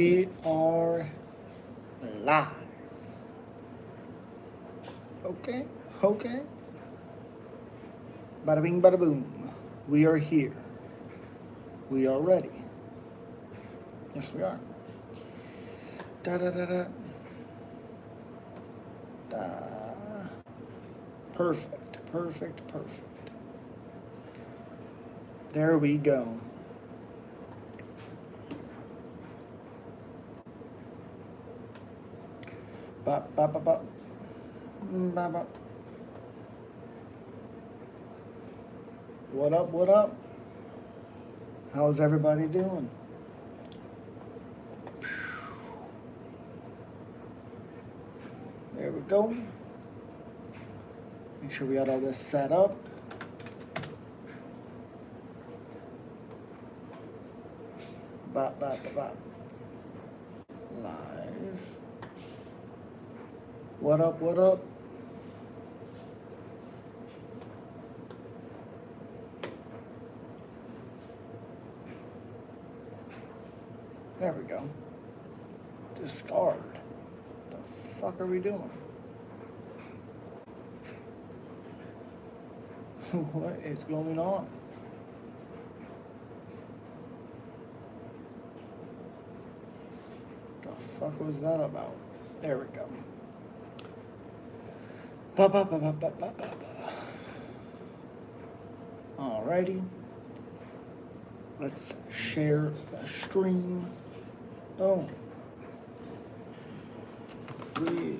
We are live. Okay, okay. Bada bing, bada boom. We are here. We are ready. Yes, we are. Da da da da. Da. Perfect, perfect, perfect. There we go. Ba ba ba ba. Ba ba. What up, what up? How's everybody doing? There we go. Make sure we got all this set up. Ba ba ba ba. Live. What up, what up? There we go. Discard. The fuck are we doing? What is going on? The fuck was that about? There we go. Ba ba ba ba ba ba ba ba. Alrighty. Let's share the stream. Boom. We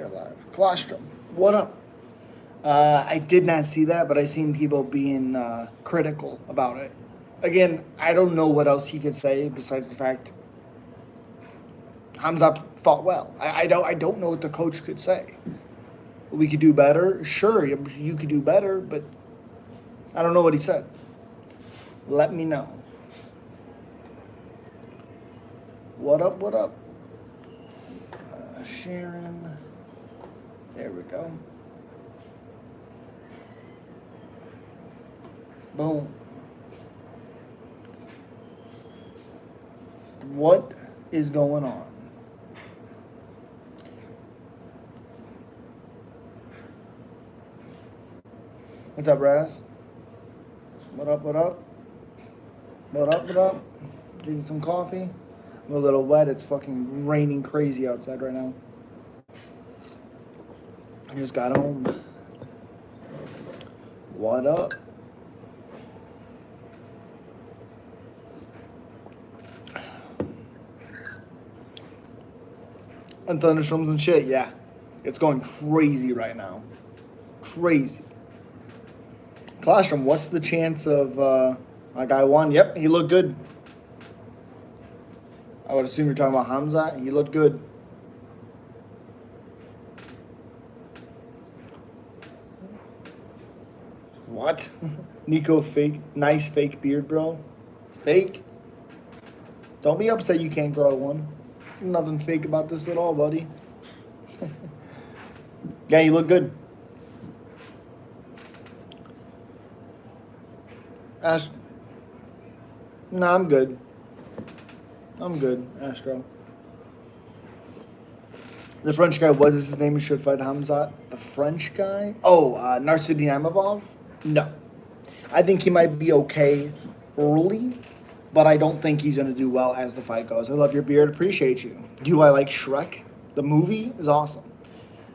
are live. Colostrum, what up? I did not see that, but I seen people being critical about it. Again, I don't know what else he could say besides the fact Khamzat fought well. I don't know what the coach could say. We could do better. Sure, you could do better, but I don't know what he said. Let me know. What up, what up? Sharon. There we go. Boom. What is going on? What's up, Raz? What up, what up? What up, what up? Drinking some coffee. I'm a little wet. It's fucking raining crazy outside right now. I just got home. What up? And thunderstorms and shit, yeah. It's going crazy right now. Crazy. Colostrum, what's the chance of my guy won? Yep, he looked good. I would assume you're talking about Khamzat. He looked good. What? Nico fake, nice fake beard, bro. Fake? Don't be upset you can't grow one. Nothing fake about this at all, buddy. Yeah, you look good. Ash. Nah, I'm good. I'm good, Astro. The French guy, what is his name? He should fight Khamzat. The French guy? Oh, Narsidinamov? No. I think he might be okay early, but I don't think he's going to do well as the fight goes. I love your beard. Appreciate you. Do I like Shrek? The movie is awesome.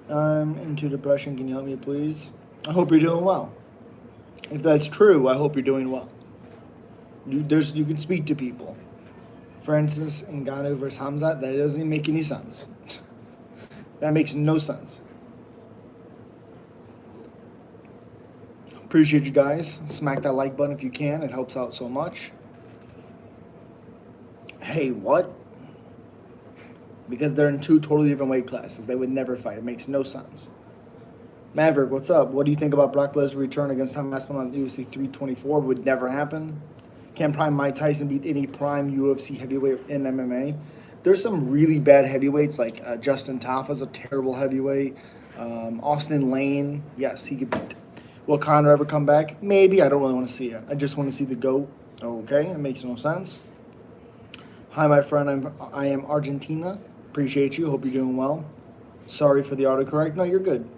I'm into depression. Can you help me, please? I hope you're doing well. If that's true, I hope you're doing well. You can speak to people. Francis Ngannou versus Khamzat, that doesn't make any sense. That makes no sense. Appreciate you guys. Smack that like button if you can. It helps out so much. Hey, what? Because they're in two totally different weight classes. They would never fight. It makes no sense. Maverick, what's up? What do you think about Brock Lesnar return against Tom Aspinall on UFC 324? Would never happen. Can prime Mike Tyson beat any prime UFC heavyweight in MMA? There's some really bad heavyweights, like Justin Tafa's a terrible heavyweight. Austin Lane, yes, he could beat. Will Conor ever come back? Maybe. I don't really want to see it. I just want to see the GOAT. Okay, it makes no sense. Hi, my friend. I am Argentina. Appreciate you. Hope you're doing well. Sorry for the autocorrect. No, you're good.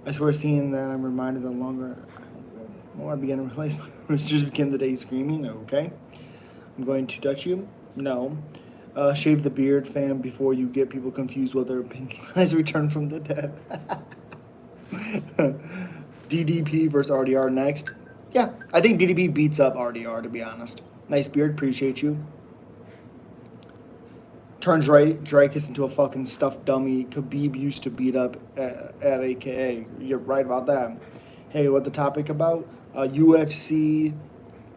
I swear, seeing that, I'm reminded the more I begin to realize my roosters begin the day screaming. Okay. I'm going to touch you. No. Shave the beard, fam, before you get people confused whether Pink has returned from the dead. DDP versus RDR next. Yeah, I think DDP beats up RDR, to be honest. Nice beard. Appreciate you. Turns Dreykus into a fucking stuffed dummy Khabib used to beat up at AKA. You're right about that. Hey, what the topic about? UFC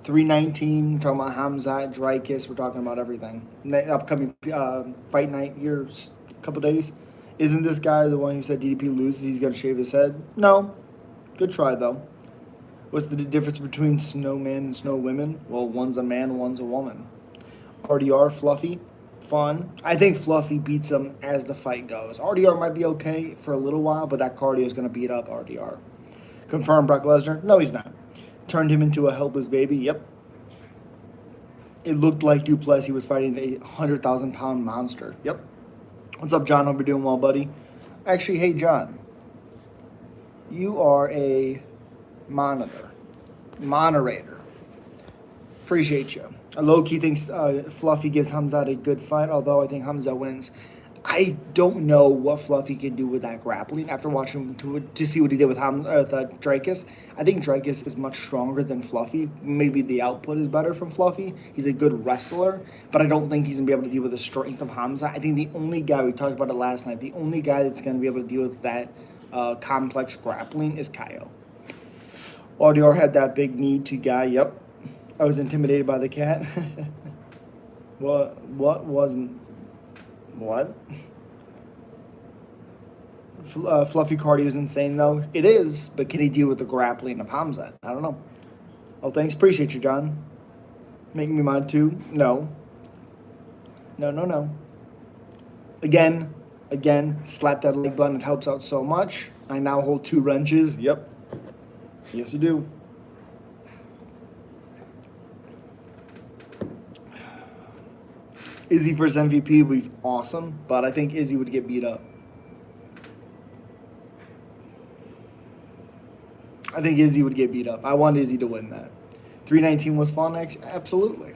319, talking about Khamzat, Dreykus. We're talking about everything. Upcoming fight night here, a couple days. Isn't this guy the one who said DDP loses, he's going to shave his head? No. Good try, though. What's the difference between snowman and snow women? Well, one's a man, one's a woman. RDR, Fluffy. Fun. I think Fluffy beats him as the fight goes. RDR might be okay for a little while, but that cardio is going to beat up RDR. Confirmed Brock Lesnar? No, he's not. Turned him into a helpless baby? Yep. It looked like Duplessis was fighting a 100,000-pound monster. Yep. What's up, John? Hope you're doing well, buddy. Actually, hey, John. You are a moderator. Appreciate you. Low-key thinks Fluffy gives Khamzat a good fight, although I think Khamzat wins. I don't know what Fluffy can do with that grappling after watching him to see what he did with Dreykus. I think Dreykus is much stronger than Fluffy. Maybe the output is better from Fluffy. He's a good wrestler, but I don't think he's going to be able to deal with the strength of Khamzat. I think the only guy, we talked about it last night, the only guy that's going to be able to deal with that complex grappling is Kaio. RDR had that big knee to guy, yep. I was intimidated by the cat. What? Fluffy cardio is insane, though. It is, but can he deal with the grappling of Khamzat? I don't know. Oh, thanks. Appreciate you, John. Making me mad, too? No. No. Again, slap that leg button. It helps out so much. I now hold 2 wrenches. Yep. Yes, you do. Izzy versus MVP would be awesome, but I think Izzy would get beat up. I think Izzy would get beat up. I want Izzy to win that. 319 was fun, actually. Absolutely.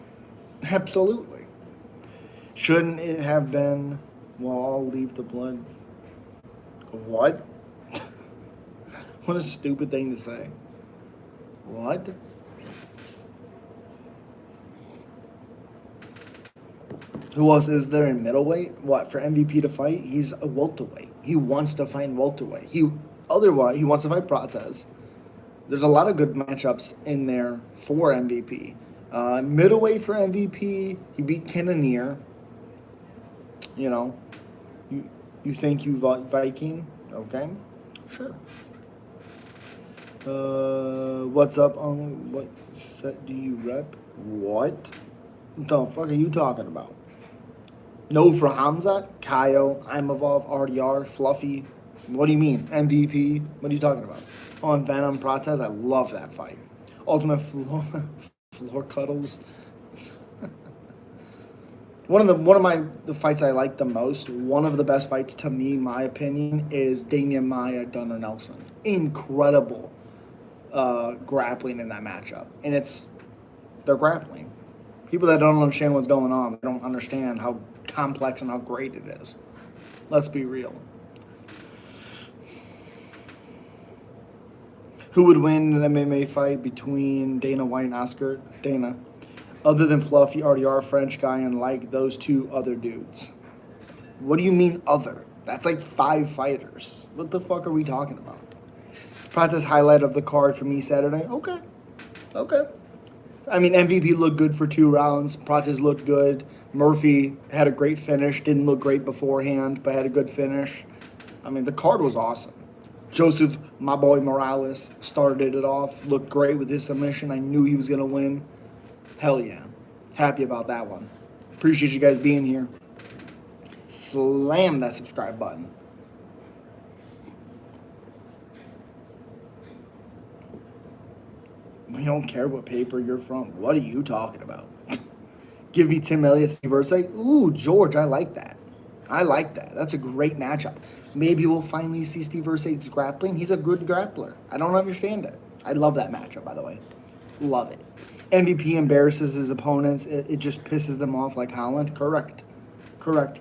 Shouldn't it have been, well, I'll leave the blood. What? What a stupid thing to say. What? Who else is there in middleweight? What, for MVP to fight? He's a welterweight. He wants to fight welterweight. He wants to fight Prates. There's a lot of good matchups in there for MVP. Middleweight for MVP, he beat Cannonier. You know, you think you Viking? Okay, sure. What's up? What set do you rep? What the fuck are you talking about? No for Khamzat, Kaio, Imavov, RDR, Fluffy. What do you mean? MVP? What are you talking about? Oh, and Venom Prates. I love that fight. Ultimate floor cuddles. One of the fights I like the most. One of the best fights to me, my opinion, is Damian Maia, Gunnar Nelson. Incredible grappling in that matchup, and they're grappling. People that don't understand what's going on, they don't understand how complex and how great it is. Let's be real. Who would win an MMA fight between Dana White and Oscar? Dana. Other than Fluffy, RDR, French guy, and like those 2 other dudes. What do you mean other? That's like 5 fighters. What the fuck are we talking about? Prates highlight of the card for me Saturday. Okay. I mean, MVP looked good for 2 rounds. Prates looked good. Murphy had a great finish. Didn't look great beforehand, but had a good finish. I mean, the card was awesome. Joseph, my boy Morales, started it off. Looked great with his submission. I knew he was going to win. Hell yeah. Happy about that one. Appreciate you guys being here. Slam that subscribe button. We don't care what paper you're from. What are you talking about? Give me Tim Elliott, Steve Ursay. Ooh, George, I like that. I like that. That's a great matchup. Maybe we'll finally see Steve Ursay's grappling. He's a good grappler. I don't understand it. I love that matchup, by the way. Love it. MVP embarrasses his opponents. It just pisses them off like Holland. Correct. Correct.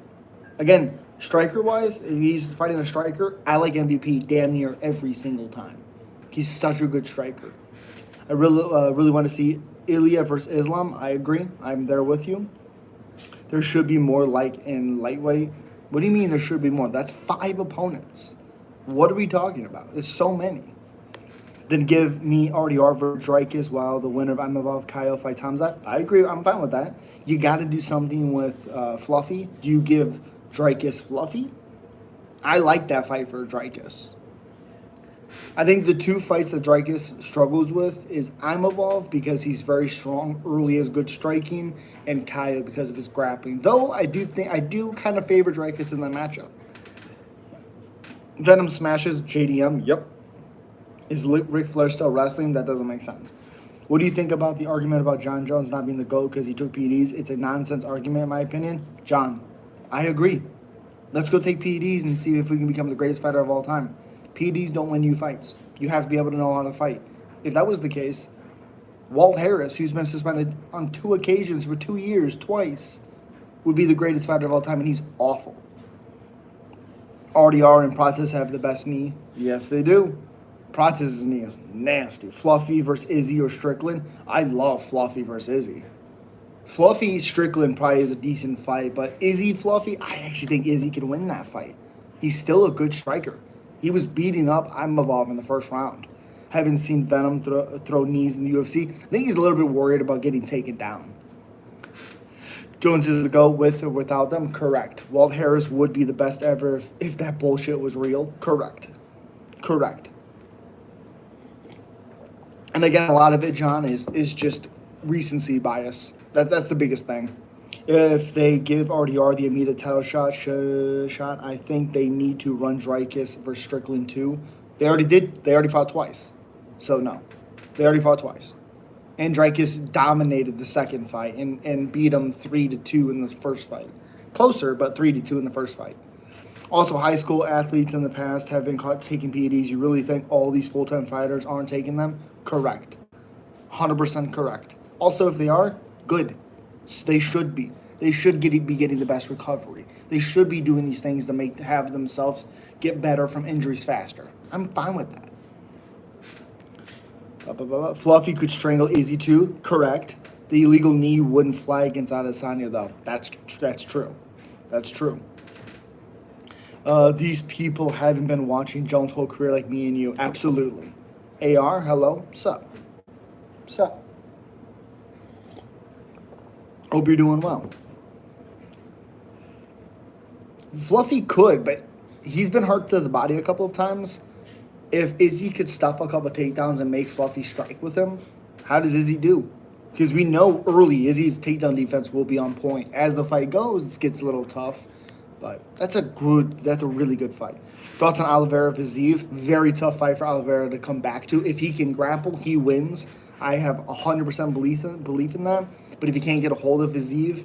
Again, striker-wise, if he's fighting a striker, I like MVP damn near every single time. He's such a good striker. I really want to see Ilya versus Islam. I agree. I'm there with you. There should be more like in lightweight. What do you mean there should be more? That's 5 opponents. What are we talking about? There's so many. Then give me RDR versus Dricus while the winner of Imavov Kyle fights Khamzat. I agree. I'm fine with that. You got to do something with Fluffy. Do you give Dricus Fluffy? I like that fight for Dricus. I think the 2 fights that Dricus struggles with is Imavov because he's very strong early, has good striking, and Kaya because of his grappling. Though I do kind of favor Dricus in that matchup. Venom smashes JDM. Yep. Is Ric Flair still wrestling? That doesn't make sense. What do you think about the argument about John Jones not being the GOAT because he took PEDs? It's a nonsense argument in my opinion. John, I agree. Let's go take PEDs and see if we can become the greatest fighter of all time. PEDs don't win you fights. You have to be able to know how to fight. If that was the case, Walt Harris, who's been suspended on 2 occasions for 2 years, twice, would be the greatest fighter of all time, and he's awful. RDR and Pratis have the best knee. Yes, they do. Pratis' knee is nasty. Fluffy versus Izzy or Strickland. I love Fluffy versus Izzy. Fluffy Strickland probably is a decent fight, but Izzy Fluffy, I actually think Izzy could win that fight. He's still a good striker. He was beating up Imavov in the first round. Haven't seen Venom throw knees in the UFC. I think he's a little bit worried about getting taken down. Jones is the GOAT with or without them? Correct. Walt Harris would be the best ever if that bullshit was real? Correct. Correct. And again, a lot of it, John, is just recency bias. That's the biggest thing. If they give RDR the immediate title shot, I think they need to run Dricus versus Strickland too. They already did. They already fought twice. So no. They already fought twice. And Dricus dominated the second fight and beat him 3-2 in the first fight. Closer, but 3-2 in the first fight. Also, high school athletes in the past have been caught taking PEDs. You really think all these full-time fighters aren't taking them? Correct. 100% correct. Also, if they are, good. They should be. They should be getting the best recovery. They should be doing these things to have themselves get better from injuries faster. I'm fine with that. Fluffy could strangle Izzy too. Correct. The illegal knee wouldn't fly against Adesanya though. That's true. That's true. These people haven't been watching Jones' whole career like me and you. Absolutely. AR, hello. Sup? Sup? Hope you're doing well. Fluffy could, but he's been hurt to the body a couple of times. If Izzy could stuff a couple of takedowns and make Fluffy strike with him, how does Izzy do? Because we know early Izzy's takedown defense will be on point. As the fight goes, it gets a little tough. But that's a really good fight. Thoughts on Oliveira Viziev? Very tough fight for Oliveira to come back to. If he can grapple, he wins. I have 100% belief in that. But if he can't get a hold of Viziev,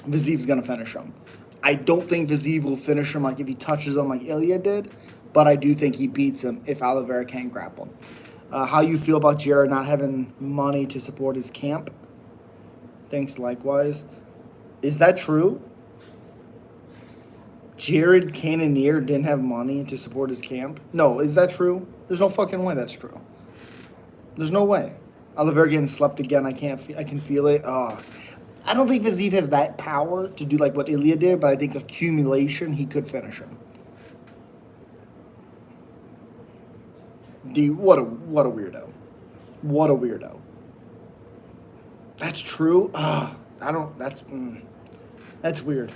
Viziev's going to finish him. I don't think Viziev will finish him like if he touches him like Ilya did, but I do think he beats him if Oliveira can't grapple. How you feel about Jared not having money to support his camp? Thanks likewise. Is that true? Jared Cannonier didn't have money to support his camp? No, is that true? There's no fucking way that's true. There's no way. Oliveira getting slept again. I can feel it. I don't think Viziev has that power to do like what Ilya did, but I think accumulation, he could finish him. What a weirdo. What a weirdo. That's true? That's weird.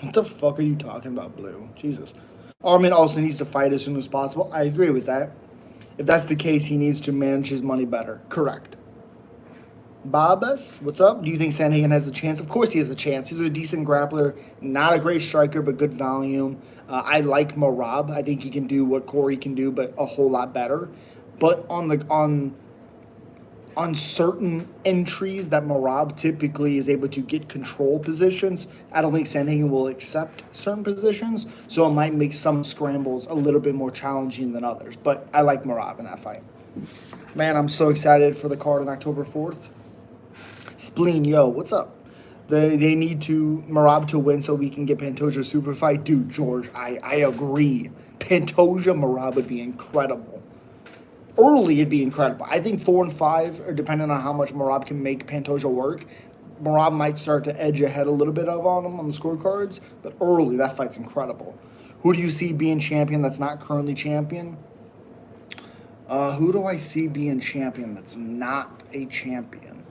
What the fuck are you talking about, Blue? Jesus. Armin also needs to fight as soon as possible. I agree with that. If that's the case, he needs to manage his money better. Correct. Babas, what's up? Do you think Sandhagen has a chance? Of course he has a chance. He's a decent grappler. Not a great striker, but good volume. I like Marab. I think he can do what Corey can do, but a whole lot better. But on certain entries that Marab typically is able to get control positions, I don't think Sandhagen will accept certain positions, so it might make some scrambles a little bit more challenging than others. But I like Marab in that fight. Man, I'm so excited for the card on October 4th. Spleen, yo, what's up? They need to Marab to win so we can get Pantoja super fight. Dude, George, I agree. Pantoja Marab would be incredible. Early, it'd be incredible. I think 4 and 5, or depending on how much Marab can make Pantoja work, Marab might start to edge ahead a little bit of on him on the scorecards. But early, that fight's incredible. Who do you see being champion that's not currently champion? Who do I see being champion that's not a champion?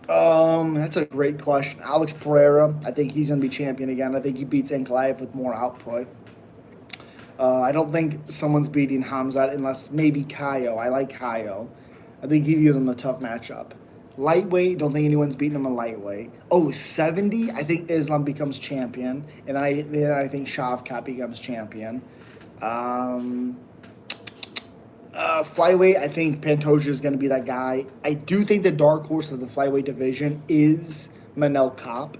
That's a great question. Alex Pereira, I think he's gonna be champion again. I think he beats Ankalaev with more output. I don't think someone's beating Khamzat unless maybe Kaio. I like Kaio. I think he gives them a tough matchup. Lightweight, don't think anyone's beating him in lightweight. Oh, 70, I think Islam becomes champion. And then I think Shavkat becomes champion. Flyweight, I think Pantoja is going to be that guy. I do think the dark horse of the flyweight division is Manel Kape.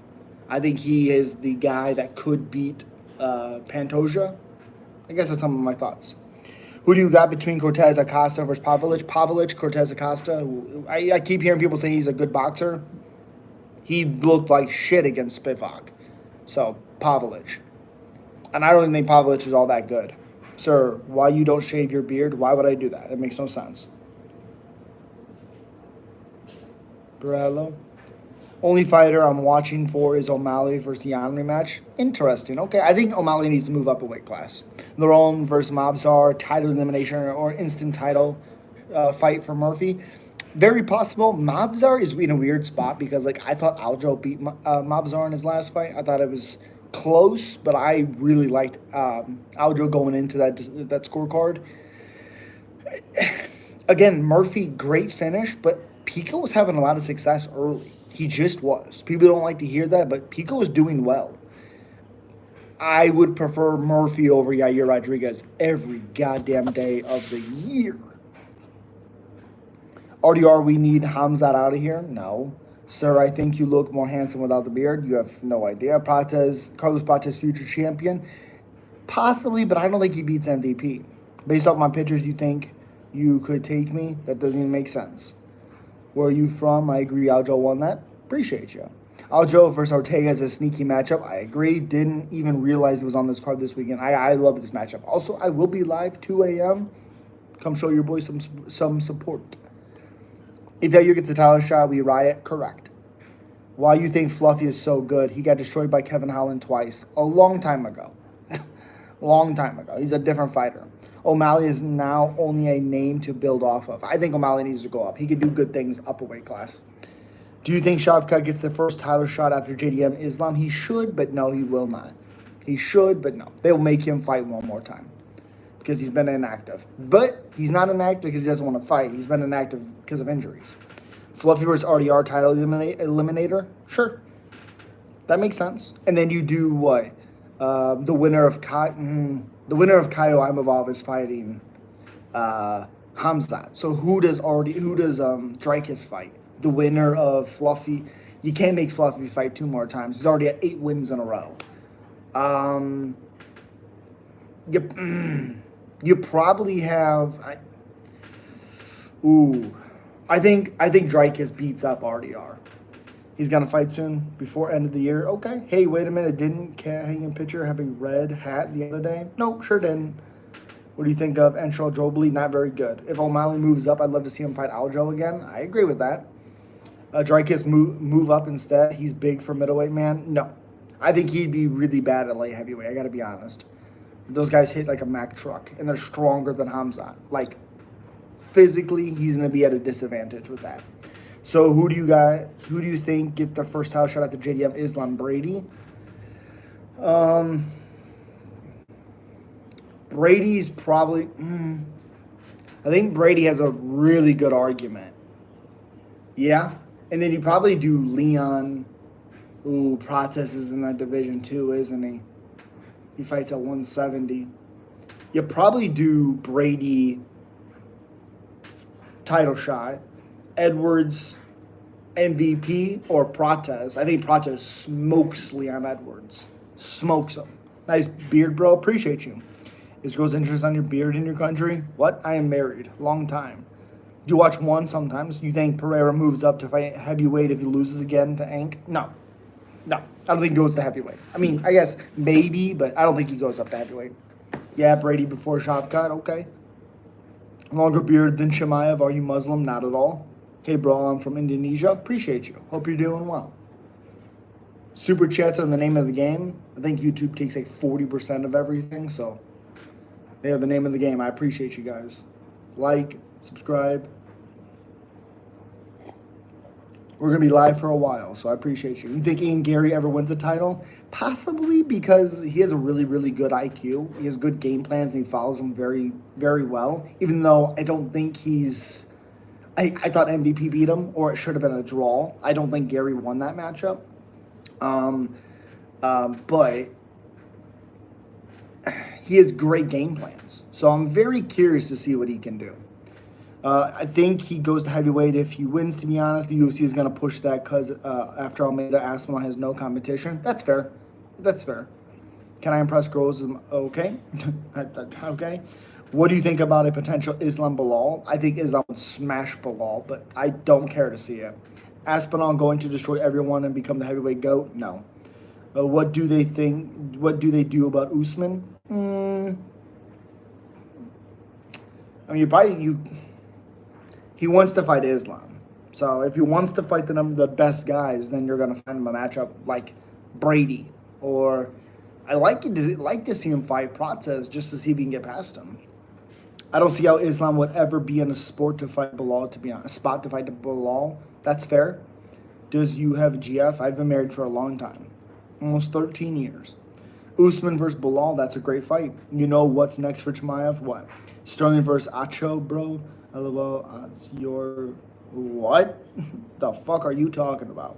I think he is the guy that could beat Pantoja. I guess that's some of my thoughts. Who do you got between Cortez Acosta versus Pavlich? Pavlich, Cortez Acosta. I keep hearing people say he's a good boxer. He looked like shit against Spivak. So, Pavlich. And I don't even think Pavlich is all that good. Sir, why you don't shave your beard? Why would I do that? It makes no sense. Barello. Only fighter I'm watching for is O'Malley versus Yan rematch. Interesting. Okay, I think O'Malley needs to move up a weight class. Lerone versus Mabzar, title elimination or instant title fight for Murphy. Very possible. Mabzar is in a weird spot because I thought Aljo beat Mabzar in his last fight. I thought it was close, but I really liked Aljo going into that scorecard. Again, Murphy, great finish, but Pico was having a lot of success early. He just was. People don't like to hear that, but Pico was doing well. I would prefer Murphy over Yair Rodriguez every goddamn day of the year. RDR, we need Khamzat out of here? No. Sir, I think you look more handsome without the beard. You have no idea. Carlos Prates, future champion? Possibly, but I don't think he beats MVP. Based off my pictures, you think you could take me? That doesn't even make sense. Where are you from? I agree Aljo won that. Appreciate you. Aljo versus Ortega is a sneaky matchup. I agree. Didn't even realize it was on this card this weekend. I love this matchup. Also, I will be live 2 a.m. Come show your boy some support. If Yair gets a title shot, we riot. Correct. Why you think Fluffy is so good? He got destroyed by Kevin Holland twice. A long time ago. Long time ago. He's a different fighter. O'Malley is now only a name to build off of. I think O'Malley needs to go up. He can do good things up a weight class. Do you think Shavkat gets the first title shot after JDM Islam? He should, but no, he will not. He should, but no. They'll make him fight one more time because he's been inactive. But he's not inactive because he doesn't want to fight. He's been inactive because of injuries. Fluffy versus RDR title eliminator? Sure. That makes sense. And then you do what? The winner of Kaio Imavov is fighting Khamzat. So who does Dreykus fight? The winner of Fluffy. You can't make Fluffy fight 2 more times. He's already at 8 wins in a row. You probably have. I think Dreykus beats up RDR. He's gonna fight soon before end of the year. Okay. Hey, wait a minute. Didn't Cat Hanging Pitcher have a red hat the other day? Nope, sure didn't. What do you think of Enshal Jobly? Not very good. If O'Malley moves up, I'd love to see him fight Aljo again. I agree with that. Dreykus move up instead. He's big for middleweight, man. No. I think he'd be really bad at light heavyweight. I got to be honest. Those guys hit like a Mack truck, and they're stronger than Khamzat. Like, physically, he's going to be at a disadvantage with that. So who do you think get the first title shot after JDM Islam? Brady? Brady's probably... I think Brady has a really good argument. Yeah. And then you probably do Leon. Ooh, Prates is in that division too, isn't he? He fights at 170. You probably do Brady title shot. Edwards MVP or Prates. I think Prates smokes Leon Edwards. Smokes him. Nice beard, bro. Appreciate you. Is girls' interest on your beard in your country? What? I am married. Long time. Do you watch one sometimes? You think Pereira moves up to fight heavyweight if he loses again to Ank? No. No. I don't think he goes to heavyweight. I mean, I guess maybe, but I don't think he goes up to heavyweight. Yeah, Brady before Shavkat. Okay. Longer beard than Chimaev. Are you Muslim? Not at all. Hey, bro, I'm from Indonesia. Appreciate you. Hope you're doing well. Super chats are the name of the game. I think YouTube takes like 40% of everything, so they are the name of the game. I appreciate you guys. Like, subscribe. We're going to be live for a while, so I appreciate you. You think Ian Gary ever wins a title? Possibly, because he has a really, really good IQ. He has good game plans, and he follows them very, very well, even though I don't think he's... I thought MVP beat him, or it should have been a draw. I don't think Gary won that matchup. But he has great game plans. So I'm very curious to see what he can do. I think he goes to heavyweight if he wins, to be honest. The UFC is going to push that because after Almeida Aspinall has no competition. That's fair. That's fair. Can I impress girls? Okay. Okay. What do you think about a potential Islam Bilal? I think Islam would smash Bilal, but I don't care to see it. Aspinall going to destroy everyone and become the heavyweight GOAT? No. What do they think? What do they do about Usman? I mean, he wants to fight Islam. So if he wants to fight the best guys, then you're going to find him a matchup like Brady. Or I like to see him fight Prates just to see if he can get past him. I don't see how Islam would ever be in a sport to fight Bilal, to be honest. A spot to fight Bilal. That's fair. Does you have GF? I've been married for a long time. Almost 13 years. Usman versus Bilal, that's a great fight. You know what's next for Chimaev? What? Sterling versus Acho, bro. LOL, your... What? The fuck are you talking about?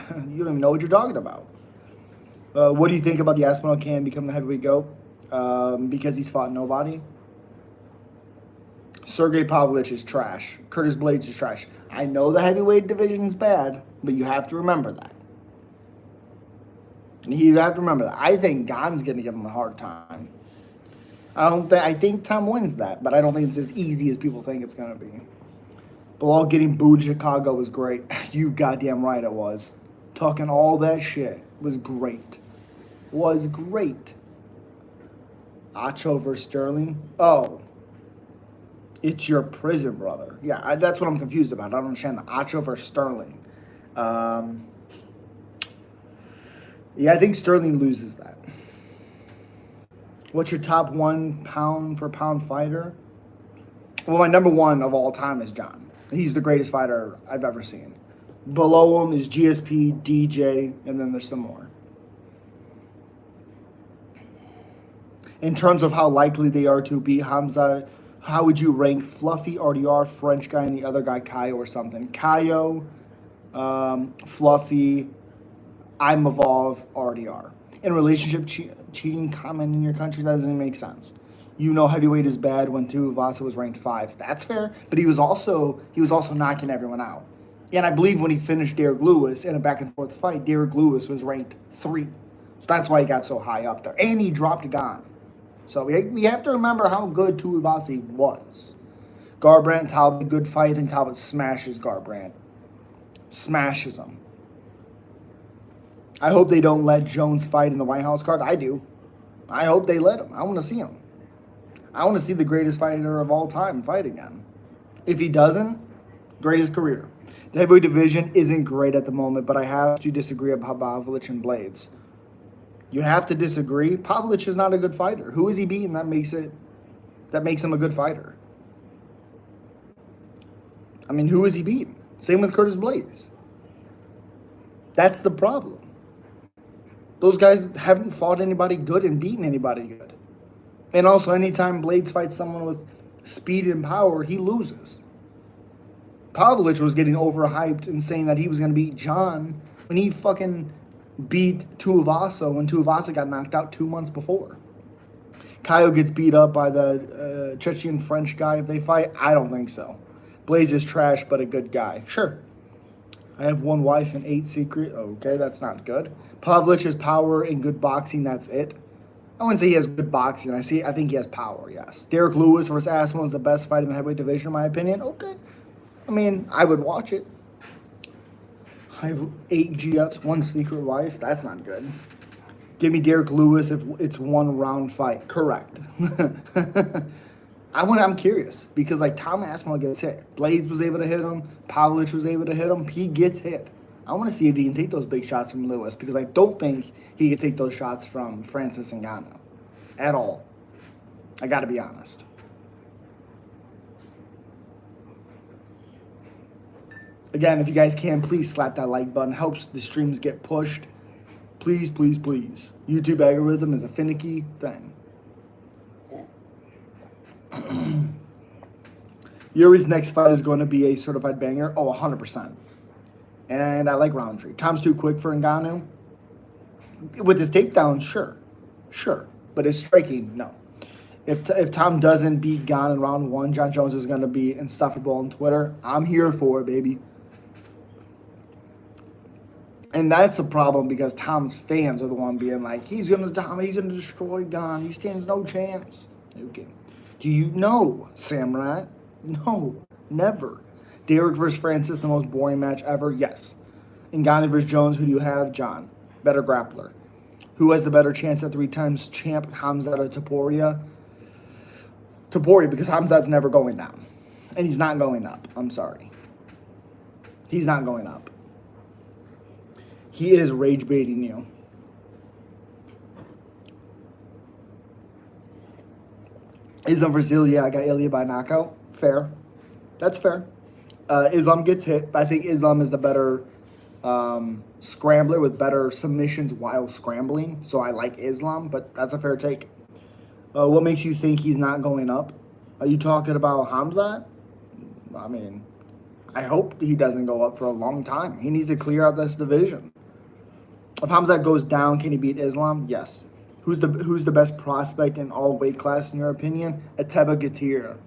You don't even know what you're talking about. What do you think about the Aspinall can become the heavyweight GOAT? Because he's fought nobody? Sergey Pavlovich is trash. Curtis Blades is trash. I know the heavyweight division is bad, but you have to remember that. You have to remember that. I think Gon's going to give him a hard time. I think Tom wins that, but I don't think it's as easy as people think it's going to be. Bilal getting booed in Chicago was great. You goddamn right it was. Talking all that shit was great. Was great. Acho versus Sterling? Oh. It's your prison brother. Yeah, that's what I'm confused about. I don't understand the Acho versus Sterling. Yeah, I think Sterling loses that. What's your top 1 pound for pound fighter? Well, my number 1 of all time is John. He's the greatest fighter I've ever seen. Below him is GSP, DJ, and then there's some more. In terms of how likely they are to beat Hamza, how would you rank Fluffy, RDR, French guy, and the other guy, Kaio or something? Kaio, Fluffy, I'm Evolve, RDR. In relationship cheating comment in your country, that doesn't make sense. You know heavyweight is bad when Tuivasa was ranked 5. That's fair, but he was also knocking everyone out. And I believe when he finished Derek Lewis in a back and forth fight, Derek Lewis was ranked 3. So that's why he got so high up there. And he dropped Gon. So we have to remember how good Tuivasa was. Garbrandt, Talbot, good fight. I think Talbot smashes Garbrandt. Smashes him. I hope they don't let Jones fight in the White House card. I do. I hope they let him. I want to see him. I want to see the greatest fighter of all time fight again. If he doesn't, greatest career. The heavyweight division isn't great at the moment, but I have to disagree about Pavlovich and Blades. You have to disagree. Pavlovich is not a good fighter. Who is he beating that makes him a good fighter? I mean, who is he beating? Same with Curtis Blades. That's the problem. Those guys haven't fought anybody good and beaten anybody good. And also, anytime Blades fights someone with speed and power, he loses. Pavlovich was getting overhyped and saying that he was going to beat John when he fucking beat Tuivasa when Tuivasa got knocked out 2 months before. Kaio gets beat up by the Chechen French guy if they fight. I don't think so. Blades is trash, but a good guy. Sure. I have one wife and 8 secret. Okay, that's not good. Pavlich has power and good boxing. That's it. I wouldn't say he has good boxing. I think he has power. Yes. Derek Lewis versus Aspinall is the best fight in the heavyweight division, in my opinion. Okay. I mean, I would watch it. I have 8 GFs, 1 secret wife. That's not good. Give me Derek Lewis if it's 1 round fight. Correct. I'm curious because like Tom Aspinall gets hit. Blades was able to hit him. Pavlich was able to hit him. He gets hit. I want to see if he can take those big shots from Lewis because I don't think he can take those shots from Francis Ngannou at all. I got to be honest. Again, if you guys can, please slap that like button. Helps the streams get pushed. Please, please, please. YouTube algorithm is a finicky thing. Yuri's next fight is going to be a certified banger. Oh, 100%. And I like Roundtree. Tom's too quick for Ngannou. With his takedown, sure. Sure. But his striking, no. If Tom doesn't beat Gane in round 1, John Jones is going to be insufferable on Twitter. I'm here for it, baby. And that's a problem because Tom's fans are the one being like, he's going to dominate, he's going to destroy Gane. He stands no chance. Okay. Do you know, Samrat? No, never. Derek versus Francis, the most boring match ever? Yes. Ngannou versus Jones, who do you have? John. Better grappler. Who has the better chance at 3 times champ, Khamzat or Topuria? Topuria, because Khamzat's never going down. And he's not going up. I'm sorry. He's not going up. He is rage baiting you. Islam versus Ilya. I got Ilya by knockout. Fair. That's fair. Islam gets hit. I think Islam is the better scrambler with better submissions while scrambling. So I like Islam, but that's a fair take. What makes you think he's not going up? Are you talking about Khamzat? I mean, I hope he doesn't go up for a long time. He needs to clear out this division. If Khamzat goes down, can he beat Islam? Yes. Who's the best prospect in all weight class in your opinion? Ateba Gatir.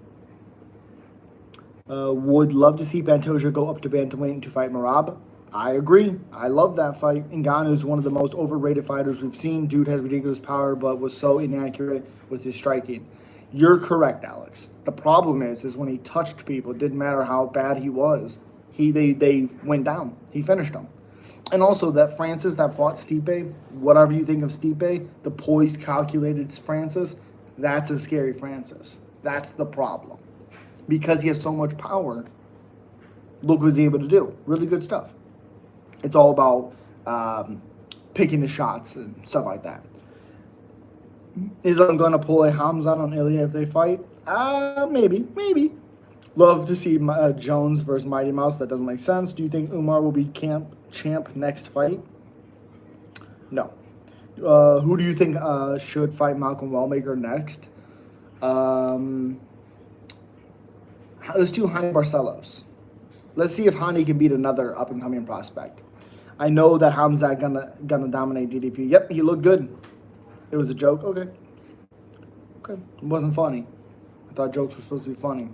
Would love to see Pantoja go up to Bantamweight to fight Merab. I agree. I love that fight. Ngannou is one of the most overrated fighters we've seen. Dude has ridiculous power, but was so inaccurate with his striking. You're correct, Alex. The problem is when he touched people, it didn't matter how bad he was. They went down. He finished them. And also that Francis that fought Stipe, whatever you think of Stipe, the poised, calculated Francis, that's a scary Francis. That's the problem. Because he has so much power, look what he's able to do. Really good stuff. It's all about picking the shots and stuff like that. Is I'm going to pull a Khamzat on Ilya if they fight? Maybe. Love to see Jones versus Mighty Mouse. That doesn't make sense. Do you think Umar will be champ next fight? No. Who do you think should fight Malcolm Wellmaker next? Let's do Hani Barcelos. Let's see if Hani can beat another up-and-coming prospect. I know that Khamzat gonna dominate DDP. Yep, he looked good. It was a joke? Okay. It wasn't funny. I thought jokes were supposed to be funny.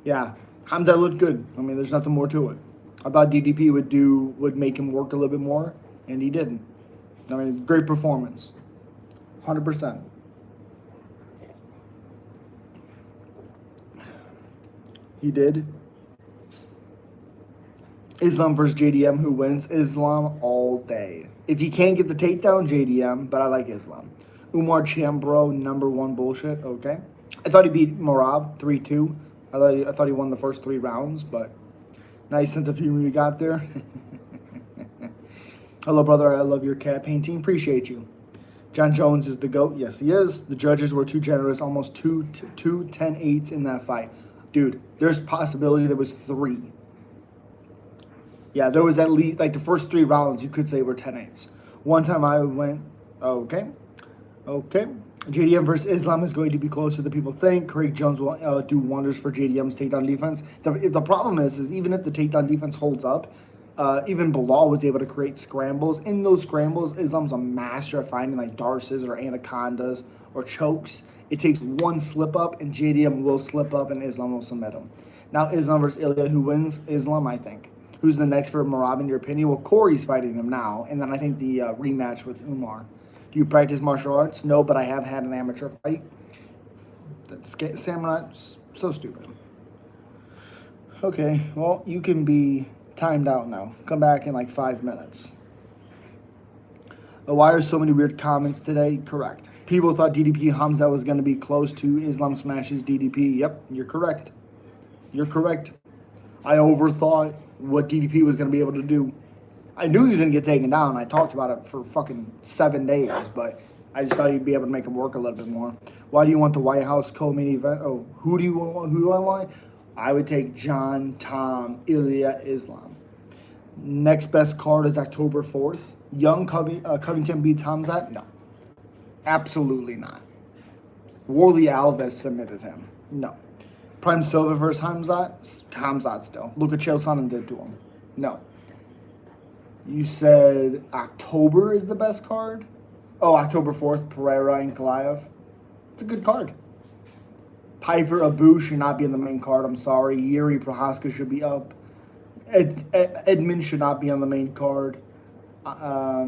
Yeah, Khamzat looked good. I mean, there's nothing more to it. I thought DDP would make him work a little bit more, and he didn't. I mean, great performance. 100%. He did. Islam versus JDM, who wins? Islam all day. If he can't get the takedown, JDM, but I like Islam. Umar Chambro, #1 bullshit. Okay. I thought he beat Merab 3-2. I thought he won the first 3 rounds, but nice sense of humor you got there. Hello, brother. I love your cat painting. Appreciate you. John Jones is the GOAT. Yes, he is. The judges were too generous. Almost two 10-8s in that fight. Dude, there's possibility there was 3. Yeah, there was at least, like, the first 3 rounds, you could say were 10-8s. One time I went, okay. JDM versus Islam is going to be closer than people think. Craig Jones will do wonders for JDM's takedown defense. The problem is even if the takedown defense holds up, even Bilal was able to create scrambles. In those scrambles, Islam's a master at finding like darces or anacondas or chokes. It takes one slip up and JDM will slip up and Islam will submit him. Now Islam versus Ilya. Who wins? Islam, I think. Who's the next for Merab in your opinion? Well, Corey's fighting him now, and then I think the rematch with Umar. Do you practice martial arts? No, but I have had an amateur fight. Samurai, so stupid. Okay, well, you can be timed out now. Come back in like 5 minutes. Why are so many weird comments today? Correct. People thought DDP Khamzat was going to be close to Islam smashes DDP. Yep, you're correct. You're correct. I overthought what DDP was going to be able to do. I knew he was going to get taken down. I talked about it for fucking 7 days, but I just thought he'd be able to make him work a little bit more. Why do you want the White House co-main event? Oh, who do I want? I would take John, Tom, Ilya, Islam. Next best card is October 4th. Young Covington beats Khamzat? No. Absolutely not. Warley Alves submitted him. No. Prime Silva versus Khamzat still. Luka Sonnen did to him. No. You said October is the best card? Oh, October 4th, Pereira and Kalaev. It's a good card. Piper Abu should not be in the main card. I'm sorry. Yuri Prohaska should be up. Edmund should not be on the main card. I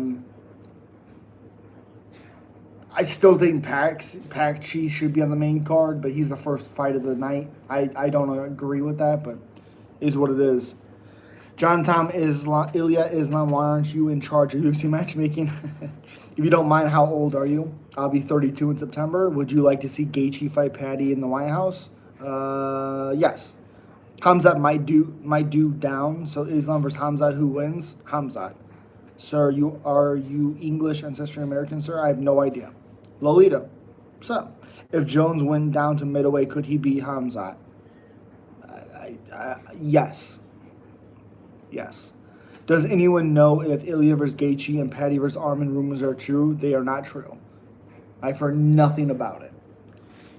still think Chi should be on the main card, but he's the first fight of the night. I don't agree with that, but is what it is. John Tom Ilya Islam, why aren't you in charge of UFC matchmaking? If you don't mind, how old are you? I'll be 32 in September. Would you like to see Gaethje fight Patty in the White House? Yes. Khamzat might do down. So Islam versus Khamzat, who wins? Khamzat. Sir, are you English ancestry American, sir? I have no idea. Lolita. So, if Jones went down to middleweight, could he beat Khamzat? Yes. Yes. Does anyone know if Ilya versus Gaethje and Patty versus Arman rumors are true? They are not true. I've heard nothing about it.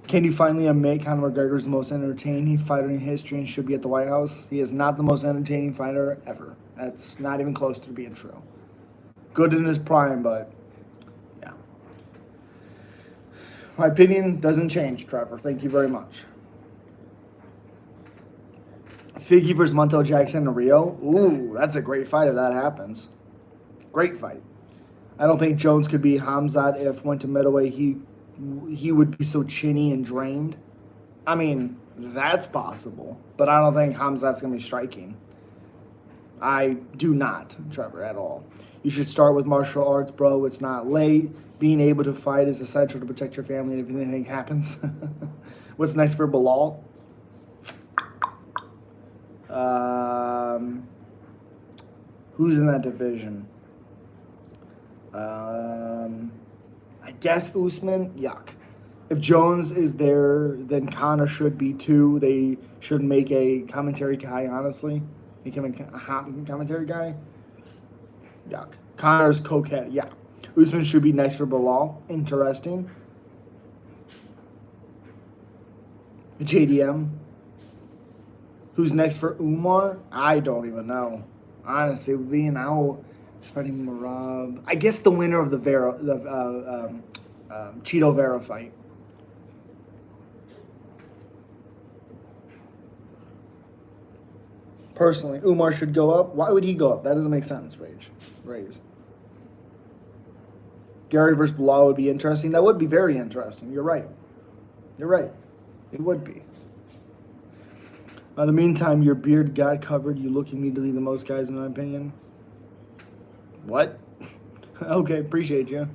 Can you finally admit Conor McGregor is the most entertaining fighter in history and should be at the White House? He is not the most entertaining fighter ever. That's not even close to being true. Good in his prime, but yeah. My opinion doesn't change, Trevor. Thank you very much. Figgy versus Montel Jackson in Rio. Ooh, that's a great fight if that happens. Great fight. I don't think Jones could beat Khamzat if went to middleweight. He would be so chinny and drained. I mean, that's possible, but I don't think Khamzat's going to be striking. I do not, Trevor, at all. You should start with martial arts, bro. It's not late. Being able to fight is essential to protect your family if anything happens. What's next for Bilal? Who's in that division? I guess Usman. Yuck. If Jones is there, then Conor should be too. They should make a commentary guy, honestly. Make him a commentary guy. Yuck. Conor's cokehead. Yeah. Usman should be next for Bilal. Interesting. JDM. Who's next for Umar? I don't even know. Honestly, being out, fighting Merab. I guess the winner of the Cheeto Vera fight. Personally, Umar should go up. Why would he go up? That doesn't make sense, Raise. Gary versus Bilal would be interesting. That would be very interesting. You're right. You're right. It would be. In the meantime, your beard got covered. You look immediately the most guys, in my opinion. What? Okay, appreciate you.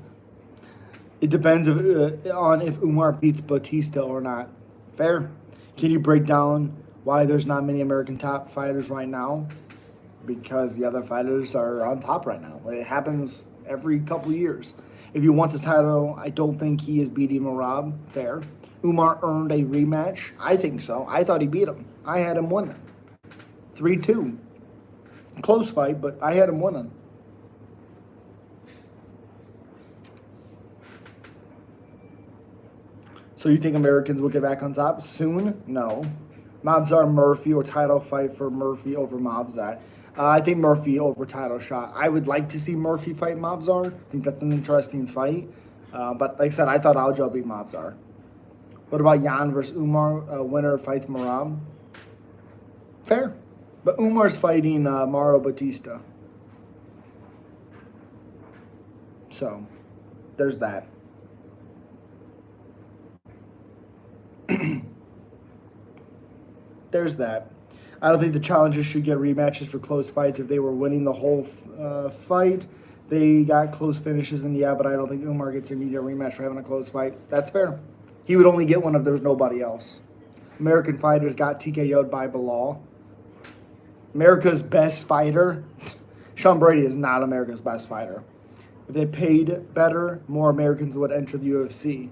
It depends on if Umar beats Batista or not. Fair. Can you break down why there's not many American top fighters right now? Because the other fighters are on top right now. It happens every couple years. If he wants his title, I don't think he is beating Merab. Fair. Umar earned a rematch. I think so. I thought he beat him. I had him winning. 3-2. Close fight, but I had him winning. So you think Americans will get back on top soon? No. Mavzar Murphy or title fight for Murphy over Mavzat. I think Murphy over title shot. I would like to see Murphy fight Mavzar. I think that's an interesting fight. But like I said, I thought Aljo beat Mavzar. What about Jan versus Umar? Winner fights Merab. Fair. But Umar's fighting Mauro Batista. So, there's that. There's that. I don't think the challengers should get rematches for close fights if they were winning the whole fight. They got close finishes, and yeah, but I don't think Umar gets an immediate rematch for having a close fight. That's fair. He would only get one if there was nobody else. American fighters got TKO'd by Bilal. America's best fighter, Sean Brady is not America's best fighter. If they paid better, more Americans would enter the UFC.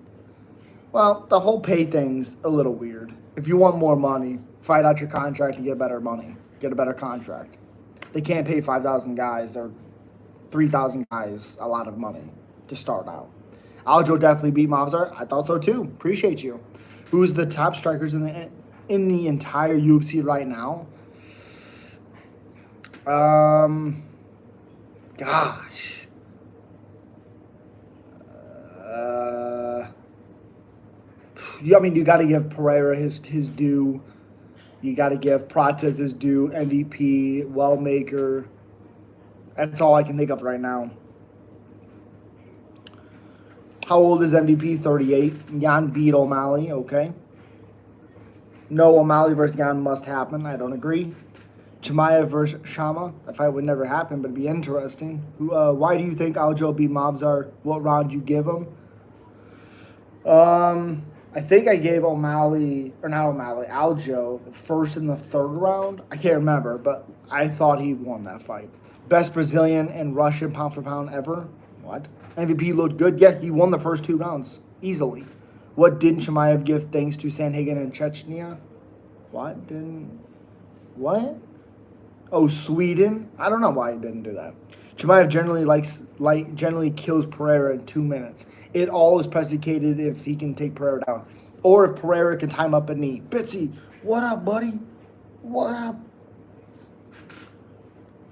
Well, the whole pay thing's a little weird. If you want more money, fight out your contract and get better money. Get a better contract. They can't pay 5,000 guys or 3,000 guys a lot of money to start out. Aljo definitely beat Mavzar. I thought so too. Appreciate you. Who's the top strikers in the entire UFC right now? Gosh. You got to give Pereira his due. You got to give Prates his due. MVP, Wellmaker. That's all I can think of right now. How old is MVP? 38. Jan beat O'Malley. Okay. No, O'Malley versus Jan must happen. I don't agree. Chimaev versus Shama. That fight would never happen, but it'd be interesting. Why do you think Aljo beat Mavzar? What round you give him? I think I gave Aljo the first and the third round. I can't remember, but I thought he won that fight. Best Brazilian and Russian pound for pound ever. What? MVP looked good. Yeah, he won the first 2 rounds easily. What didn't Chimaev give thanks to Sanhagen and Chechnya? What? Oh, Sweden? I don't know why he didn't do that. Chimaev generally kills Pereira in 2 minutes. It all is predicated if he can take Pereira down. Or if Pereira can time up a knee. Bitsy, what up, buddy? What up?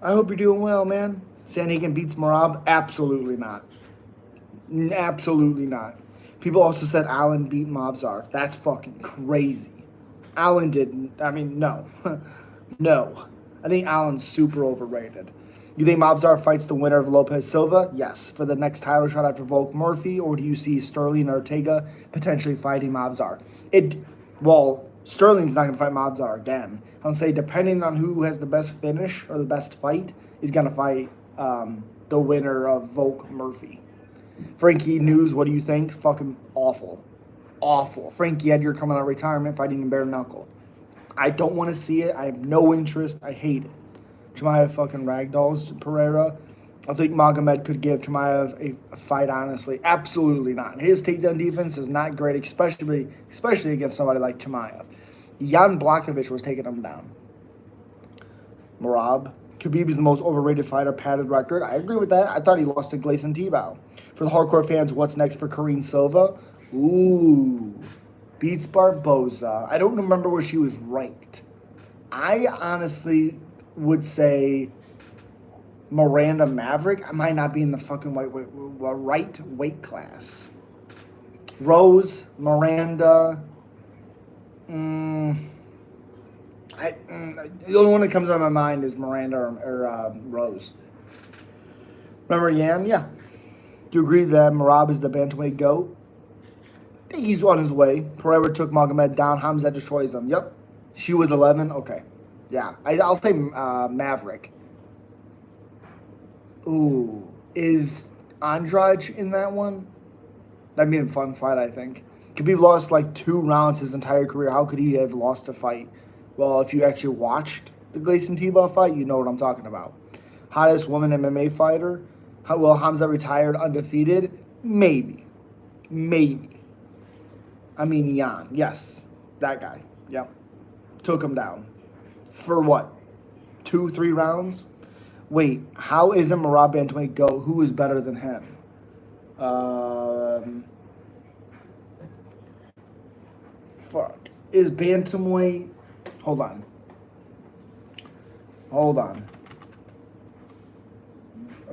I hope you're doing well, man. Sanhagen beats Marab? Absolutely not. Absolutely not. People also said Allen beat Mavzar. That's fucking crazy. Allen didn't. I mean, no. No. I think Allen's super overrated. You think Mavzar fights the winner of Lopez Silva? Yes. For the next title shot after Volk Murphy, or do you see Sterling or Ortega potentially fighting Mavzar? Sterling's not going to fight Mavzar again. I'll say depending on who has the best finish or the best fight, is going to fight the winner of Volk Murphy. Frankie News, what do you think? Fucking awful. Awful. Frankie Edgar coming out of retirement fighting in bare knuckle. I don't want to see it. I have no interest. I hate it. Chimaev fucking ragdolls Pereira. I think Magomed could give Chimaev a fight, honestly. Absolutely not. His takedown defense is not great, especially against somebody like Chimaev. Jan Blachowicz was taking him down. Merab. Khabib is the most overrated fighter, padded record. I agree with that. I thought he lost to Gleison Tebow. For the hardcore fans, what's next for Karine Silva? Ooh. Beats Barboza. I don't remember where she was ranked. I honestly would say Miranda Maverick. I might not be in the fucking right weight class. Rose, Miranda. The only one that comes to my mind is Miranda or Rose. Remember Yan? Yeah. Do you agree that Merab is the bantamweight GOAT? I think he's on his way. Pereira took Magomed down. Khamzat destroys him. Yep. She was 11. Okay. Yeah. I'll say Maverick. Ooh. Is Andrade in that one? That'd be a fun fight, I think. Khabib lost like 2 rounds his entire career. How could he have lost a fight? Well, if you actually watched the Gleison Tebow fight, you know what I'm talking about. Hottest woman MMA fighter. Will Khamzat retired undefeated? Maybe. I mean, Jan. Yes. That guy. Yep. Took him down. For what? 2-3 rounds? Wait, how isn't Merab bantamweight GOAT? Who is better than him? Fuck. Is bantamweight... Hold on.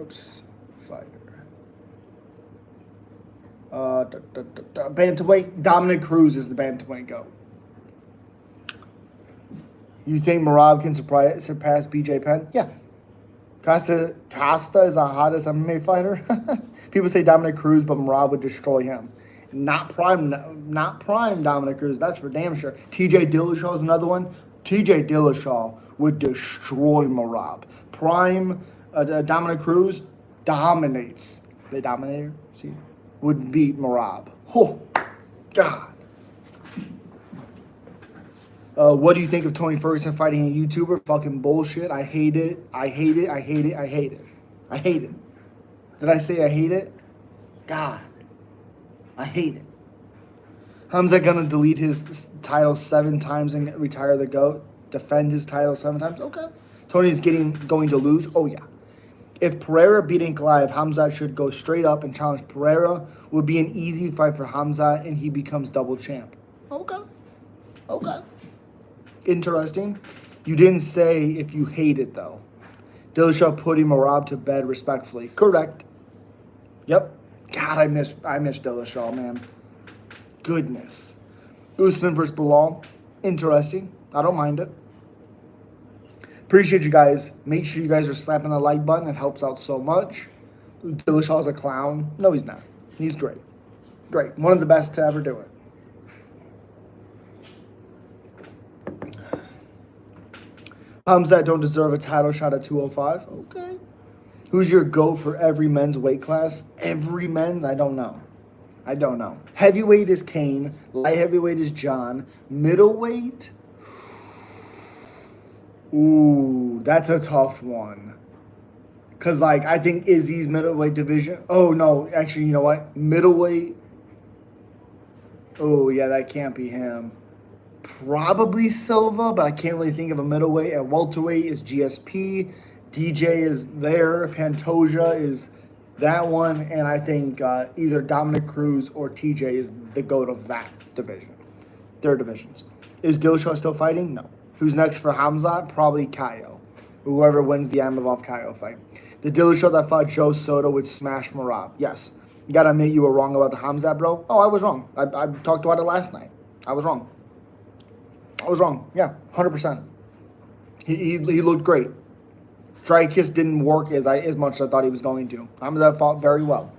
Oops. Fighter. Bantamweight. Dominic Cruz is the bantamweight GOAT. You think Merab can surpass BJ Penn? Yeah. Costa is the hottest MMA fighter. People say Dominic Cruz, but Merab would destroy him. Not prime Dominic Cruz. That's for damn sure. TJ Dillashaw is another one. TJ Dillashaw would destroy Merab. Prime Dominic Cruz dominates. The Dominator, see, would beat Merab. Oh, God. What do you think of Tony Ferguson fighting a YouTuber? Fucking bullshit. I hate it. I hate it. I hate it. I hate it. I hate it. Did I say I hate it? God. I hate it. Khamzat gonna delete his title 7 times and retire the GOAT? Defend his title 7 times? Okay. Tony's going to lose? Oh, yeah. If Pereira beat Ankalaev, Khamzat should go straight up and challenge Pereira. Would be an easy fight for Khamzat, and he becomes double champ. Okay. Okay. Interesting. You didn't say if you hate it, though. Dillashaw putting Merab to bed respectfully. Correct. Yep. God, I miss Dillashaw, man. Goodness. Usman versus Bilal. Interesting. I don't mind it. Appreciate you guys. Make sure you guys are slapping the like button. It helps out so much. Dillashaw's a clown. No, he's not. He's great. Great. One of the best to ever do it. Khamzat don't deserve a title shot at 205. Okay. Who's your GOAT for every men's weight class? Every men's? I don't know. I don't know. Heavyweight is Kane. Light heavyweight is John. Middleweight? Ooh, that's a tough one. Because, like, I think Izzy's middleweight division. Oh, no. Actually, you know what? Middleweight. Oh, yeah, that can't be him. Probably Silva, but I can't really think of a middleweight. At welterweight is GSP. DJ is there. Pantoja is that one. And I think either Dominic Cruz or TJ is the GOAT of that division. Their divisions. Is Dillashaw still fighting? No. Who's next for Khamzat? Probably Kaio. Whoever wins the Amavov-Kaio fight. The Dillashaw that fought Joe Soto would smash Merab. Yes. You gotta admit you were wrong about the Khamzat, bro. Oh, I was wrong. I talked about it last night. I was wrong. I was wrong. Yeah, 100%. He looked great. Dreykus didn't work as much as I thought he was going to. Khamzat fought very well.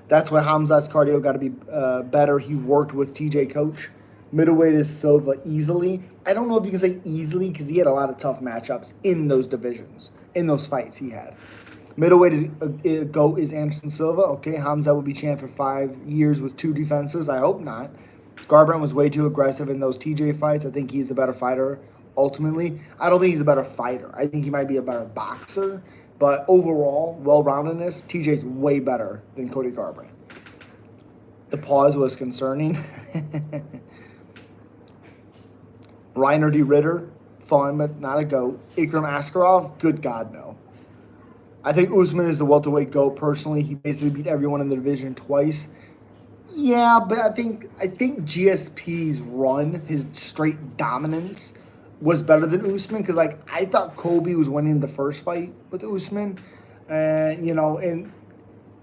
That's why Khamzat's cardio got to be better. He worked with TJ Coach. Middleweight is Silva easily. I don't know if you can say easily because he had a lot of tough matchups in those divisions, in those fights he had. Middleweight GOAT is Anderson Silva. Okay, Khamzat will be champ for 5 years with 2 defenses. I hope not. Garbrandt was way too aggressive in those TJ fights. I think he's a better fighter ultimately. I don't think he's a better fighter. I think he might be a better boxer. But overall, well-roundedness, TJ's way better than Cody Garbrandt. The pause was concerning. Reiner D. Ritter, fun, but not a GOAT. Ikram Askarov, good God, no. I think Usman is the welterweight GOAT personally. He basically beat everyone in the division twice. Yeah, but I think GSP's run, his straight dominance, was better than Usman because, like, I thought Colby was winning the first fight with Usman. And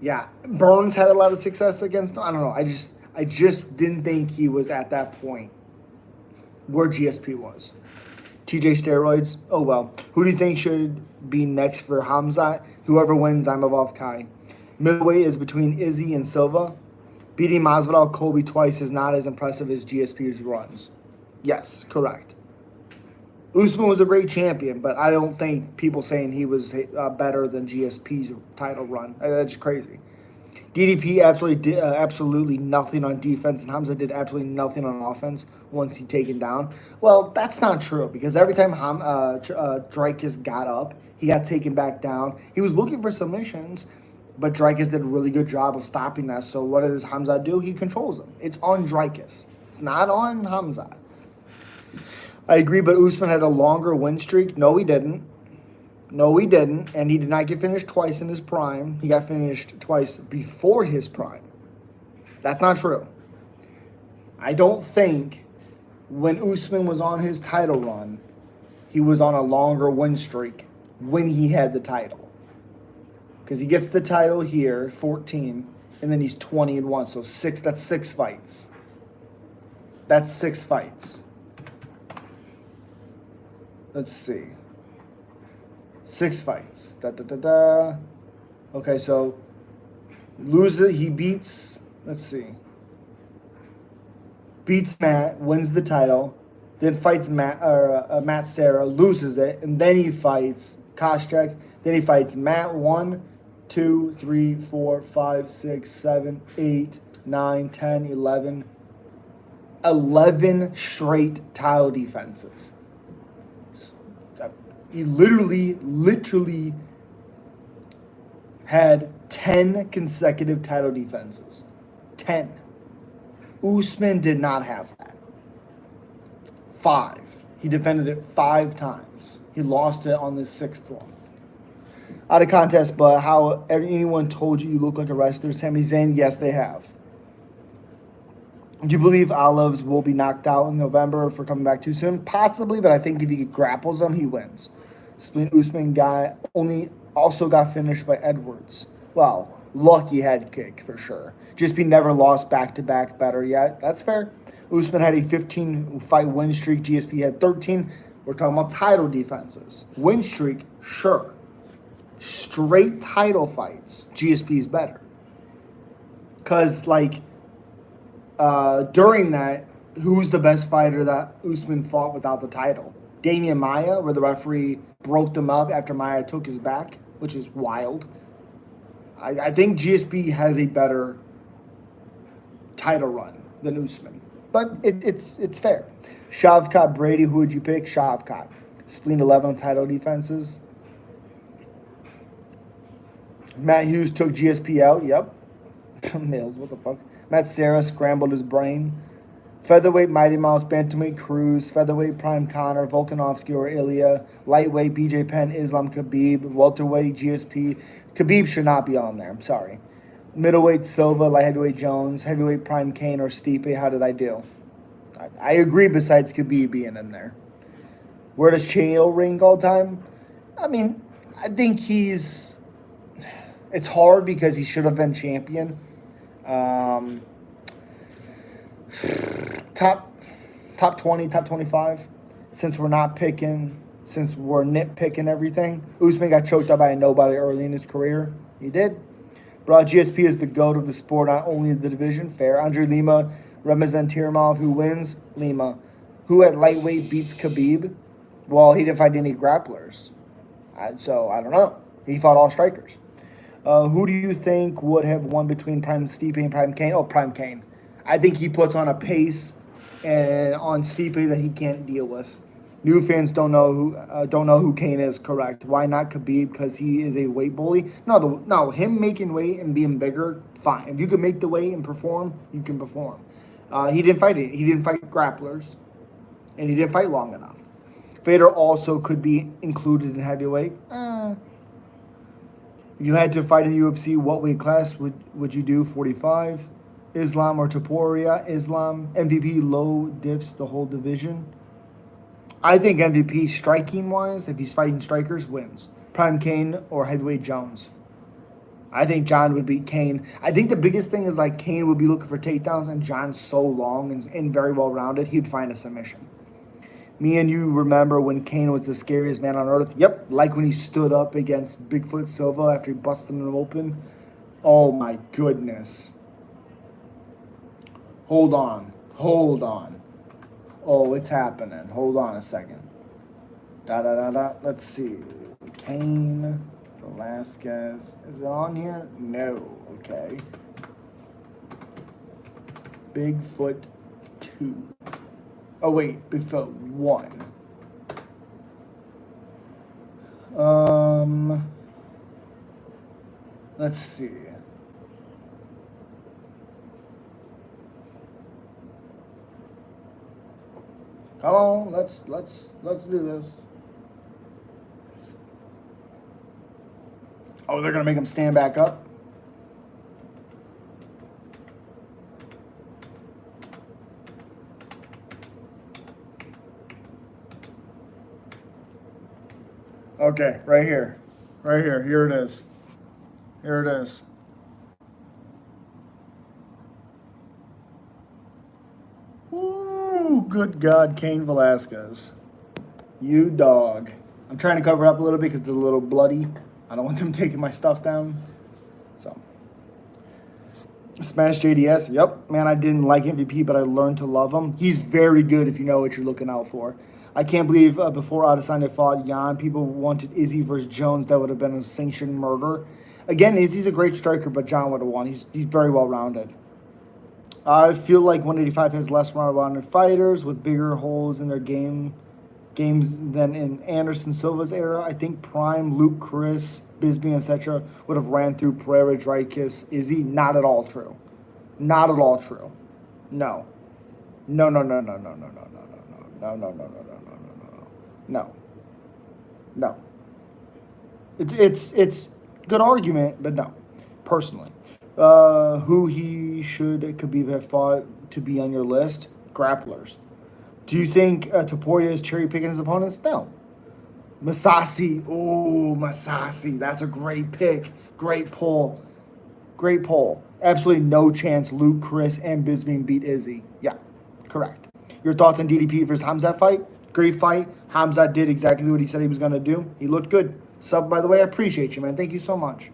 yeah, Burns had a lot of success against him. I don't know. I just didn't think he was at that point where GSP was. TJ steroids, oh well. Who do you think should be next for Khamzat? Whoever wins, Imavov Kai. Middleweight is between Izzy and Silva. Beating Masvidal Colby twice is not as impressive as GSP's runs. Yes, correct. Usman was a great champion, but I don't think people saying he was better than GSP's title run. That's crazy. DDP absolutely nothing on defense, and Khamzat did absolutely nothing on offense once he taken down. Well, that's not true because every time Dreykus got up, he got taken back down. He was looking for submissions, but Dreykus did a really good job of stopping that. So what does Khamzat do? He controls him. It's on Dreykus. It's not on Khamzat. I agree, but Usman had a longer win streak. No, he didn't. No, he didn't. And he did not get finished twice in his prime. He got finished twice before his prime. That's not true. I don't think when Usman was on his title run, he was on a longer win streak when he had the title. Because he gets the title here, 14, and then he's 20-1. So that's 6 fights. That's 6 fights. Let's see. 6 fights. Da da da da. Okay, so loses. He beats. Let's see. Beats Matt, wins the title, then fights Matt Serra, loses it, and then he fights Koscheck. Then he fights Matt 1, 2, 3, 4, 5, 6, 7, 8, 9, 10, 11. 11 straight title defenses. He literally had 10 consecutive title defenses. 10. Usman did not have that. 5. He defended it 5 times. He lost it on the 6th one. Out of contest, but how anyone told you look like a wrestler, Sami Zayn? Yes, they have. Do you believe Olives will be knocked out in November for coming back too soon? Possibly, but I think if he grapples him, he wins. Spleen Usman guy also got finished by Edwards. Well, lucky head kick for sure. GSP never lost back-to-back better yet. That's fair. Usman had a 15-fight win streak. GSP had 13. We're talking about title defenses. Win streak, sure. Straight title fights, GSP is better. Because, during that, who's the best fighter that Usman fought without the title? Damian Maia, where the referee broke them up after Maia took his back, which is wild. I think GSP has a better title run than Usman. But it's fair. Shavkat Brady, who would you pick? Shavkat. Spleen 11 title defenses. Matt Hughes took GSP out. Yep. Nails, what the fuck? Matt Serra scrambled his brain. Featherweight Mighty Mouse, Bantamweight Cruz, Featherweight Prime Connor, Volkanovski or Ilya, Lightweight BJ Penn, Islam Khabib, Welterweight GSP. Khabib should not be on there, I'm sorry. Middleweight Silva, Light Heavyweight Jones, Heavyweight Prime Kane or Stipe. How did I do? I agree besides Khabib being in there. Where does Chael rank all time? I mean, I think it's hard because he should have been champion. Top 20, top 25. Since we're nitpicking everything. Usman got choked out by a nobody early in his career. He did. Bro, GSP is the GOAT of the sport, not only the division. Fair. Andre Lima, Ramazan Tirimov, who wins? Lima. Who at lightweight beats Khabib? Well, he didn't fight any grapplers. So, I don't know. He fought all strikers. Who do you think would have won between Prime Stipe and Prime Kane? Oh, Prime Kane. I think he puts on a pace and on Stipe that he can't deal with. New fans don't know who Kane is. Correct. Why not Khabib? Because he is a weight bully. No, him making weight and being bigger, fine. If you can make the weight and perform, you can perform. He didn't fight it. He didn't fight grapplers, and he didn't fight long enough. Vader also could be included in heavyweight. If you had to fight in the UFC, what weight class would you do? 45. Islam or Topuria? Islam. MVP low diffs the whole division. I think MVP striking-wise, if he's fighting strikers, wins. Prime Kane or heavyweight Jones. I think John would beat Kane. I think the biggest thing is Kane would be looking for takedowns, and John's so long and very well-rounded, he'd find a submission. Me and you remember when Kane was the scariest man on earth? Yep, like when he stood up against Bigfoot Silva after he busted him open. Oh my goodness. Hold on. Oh, it's happening. Hold on a second. Let's see. Kane, Velasquez. Is it on here? No. Okay. Bigfoot 2. Oh, wait. Bigfoot 1. Let's see. Come on, let's do this. Oh, they're gonna make him stand back up. Okay, right here. Here it is. Ooh, good God, Cain Velasquez. You dog. I'm trying to cover up a little bit because it's a little bloody. I don't want them taking my stuff down. So. Smash JDS. Yep, man, I didn't like MVP, but I learned to love him. He's very good if you know what you're looking out for. I can't believe before Adesanya fought Jan, people wanted Izzy versus Jones. That would have been a sanctioned murder. Again, Izzy's a great striker, but John would have won. He's very well rounded. I feel like 185 has less well-rounded fighters with bigger holes in their games than in Anderson Silva's era. I think Prime, Luke, Chris, Bisbee, etc. would have ran through Pereira, Dreykus, Izzy. Not at all true. Not at all true. No. No, no, no, no, no, no, no, no, no, no, no, no, no, no, no, no, no. No. It's good argument, but no. Personally. Who he should Khabib have fought to be on your list? Grapplers. Do you think Topuria is cherry picking his opponents? No. Masasi. Oh, Masasi. That's a great pick. Great pull. Great pull. Absolutely no chance Luke, Chris, and Bisbee beat Izzy. Yeah, correct. Your thoughts on DDP versus Khamzat fight? Great fight. Khamzat did exactly what he said he was going to do. He looked good. Sub, by the way, I appreciate you, man. Thank you so much.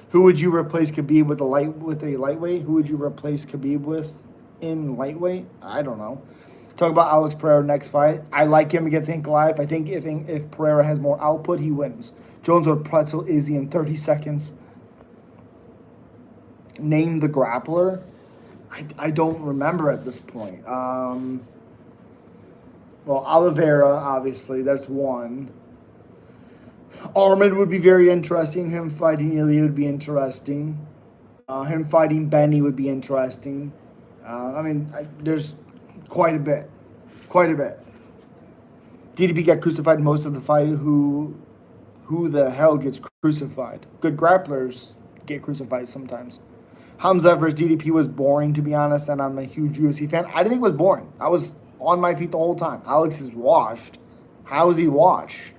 Who would you replace Khabib with a lightweight? Who would you replace Khabib with in lightweight? I don't know. Talk about Alex Pereira next fight. I like him against Ankalaev. I think if Pereira has more output, he wins. Jones would pretzel Izzy in 30 seconds. Name the grappler. I don't remember at this point. Well, Oliveira, obviously, that's one. Armand would be very interesting. Him fighting Ilya would be interesting. Him fighting Benny would be interesting. There's quite a bit. Quite a bit. DDP got crucified most of the fight. Who the hell gets crucified? Good grapplers get crucified sometimes. Khamzat versus DDP was boring, to be honest, and I'm a huge UFC fan. I didn't think it was boring. I was on my feet the whole time. Alex is washed. How is he washed?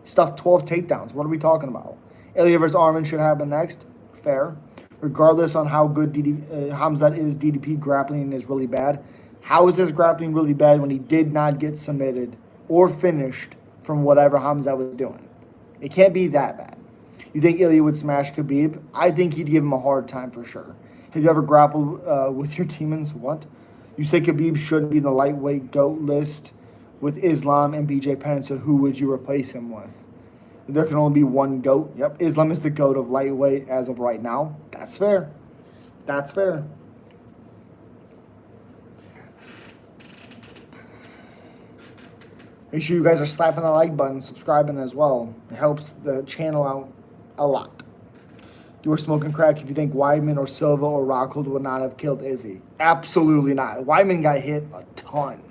Stuffed 12 takedowns. What are we talking about? Ilya versus Arman should happen next. Fair. Regardless on how good Khamzat is, DDP grappling is really bad. How is his grappling really bad when he did not get submitted or finished from whatever Khamzat was doing? It can't be that bad. You think Ilya would smash Khabib? I think he'd give him a hard time for sure. Have you ever grappled with your demons? What? You say Khabib shouldn't be in the lightweight GOAT list with Islam and BJ Penn, so who would you replace him with? There can only be one GOAT. Yep, Islam is the GOAT of lightweight as of right now. That's fair. That's fair. Make sure you guys are slapping the like button, subscribing as well. It helps the channel out a lot. You were smoking crack if you think Weidman or Silva or Rockhold would not have killed Izzy. Absolutely not. Weidman got hit a ton.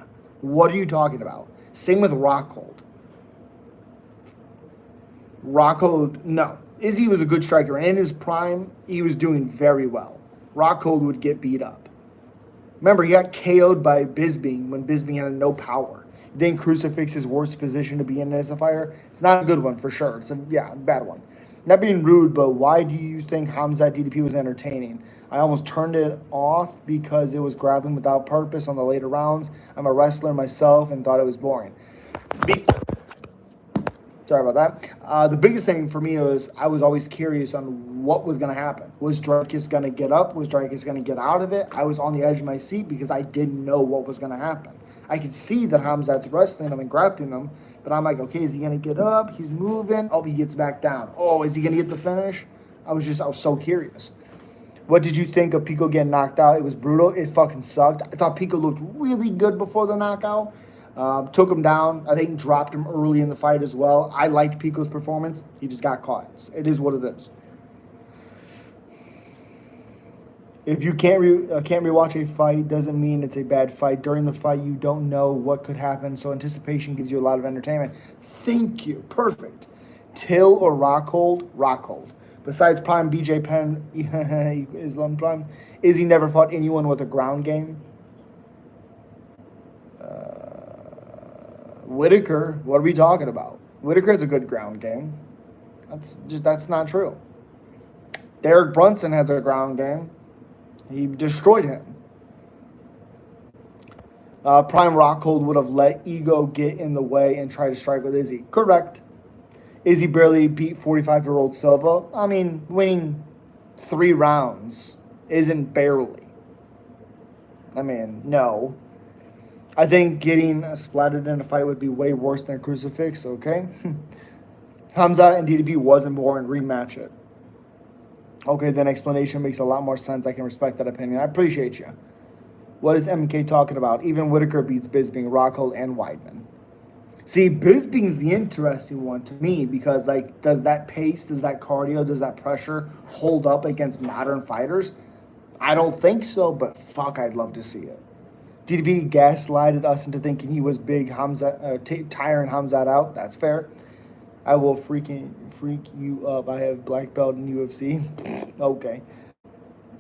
What are you talking about? Same with Rockhold. Rockhold, no. Izzy was a good striker. And in his prime, he was doing very well. Rockhold would get beat up. Remember, he got KO'd by Bisbee when Bisbee had no power. Then Crucifix is worst position to be in as a fighter. It's not a good one for sure. It's a bad one. Not being rude, but why do you think Khamzat DDP was entertaining? I almost turned it off because it was grappling without purpose on the later rounds. I'm a wrestler myself and thought it was boring. Sorry about that. The biggest thing for me was I was always curious on what was going to happen. Was Dreykus going to get up? Was Dreykus going to get out of it? I was on the edge of my seat because I didn't know what was going to happen. I could see that Khamzat's wrestling him and grappling him, but I'm like, okay, is he going to get up? He's moving. Oh, he gets back down. Oh, is he going to get the finish? I was so curious. What did you think of Pico getting knocked out? It was brutal. It fucking sucked. I thought Pico looked really good before the knockout. Took him down. I think dropped him early in the fight as well. I liked Pico's performance. He just got caught. It is what it is. If you can't rewatch a fight, doesn't mean it's a bad fight. During the fight, you don't know what could happen, so anticipation gives you a lot of entertainment. Thank you. Perfect. Till or Rockhold? Rockhold. Besides Prime, BJ Penn, Islam Prime, Izzy never fought anyone with a ground game. Whitaker, what are we talking about? Whitaker has a good ground game. That's not true. Derek Brunson has a ground game. He destroyed him. Prime Rockhold would have let ego get in the way and try to strike with Izzy. Correct. Izzy barely beat 45-year-old Silva. I mean, winning 3 rounds isn't barely. I mean, no. I think getting splatted in a fight would be way worse than a crucifix, okay? Hamza and DDP wasn't born, rematch it. Okay, then explanation makes a lot more sense. I can respect that opinion. I appreciate you. What is MK talking about? Even Whitaker beats Bisping, Rockhold, and Weidman. See, Bisping's the interesting one to me because, like, does that pace, does that cardio, does that pressure hold up against modern fighters? I don't think so, but fuck, I'd love to see it. DDP gaslighted us into thinking he was big Hamza, tiring Hamzat out. That's fair. I will freak you up. I have black belt in UFC. Okay.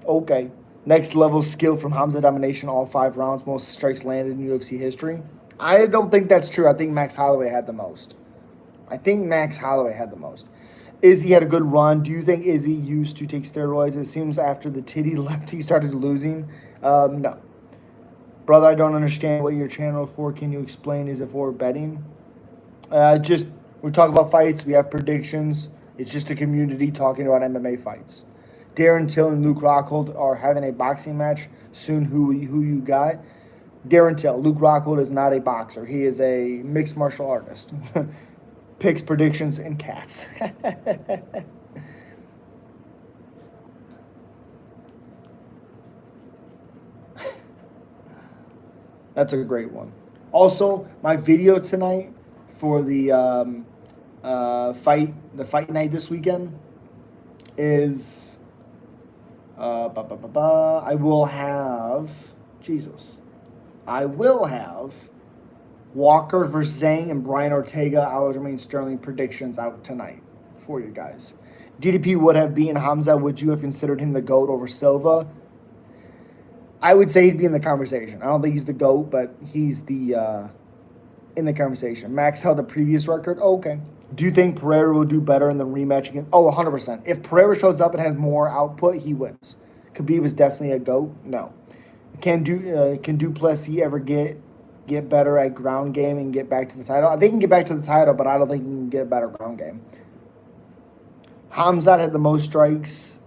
Okay. Next level skill from Hamza domination, all 5 rounds, most strikes landed in UFC history. I don't think that's true. I think Max Holloway had the most. Izzy had a good run. Do you think Izzy used to take steroids? It seems after the titty left, he started losing. No. Brother, I don't understand what your channel is for. Can you explain? Is it for betting? Just, we talk about fights. We have predictions. It's just a community talking about MMA fights. Darren Till and Luke Rockhold are having a boxing match soon. Who you got? Darren Till. Luke Rockhold is not a boxer. He is a mixed martial artist. Picks, predictions, and cats. That's a great one. Also, my video tonight for the fight night this weekend is I will have Walker versus Zhang and Brian Ortega, Aljamain Sterling predictions out tonight for you guys. DDP would have beaten Hamza. Would you have considered him the GOAT over Silva? I would say he'd be in the conversation. I don't think he's the GOAT, but he's the in the conversation. Max held the previous record. Oh, okay. Do you think Pereira will do better in the rematch again? Oh, 100%. If Pereira shows up and has more output, he wins. Khabib is definitely a GOAT. No. Can Duplessis ever get better at ground game and get back to the title? I think he can get back to the title, but I don't think he can get a better ground game. Hamzat had the most strikes.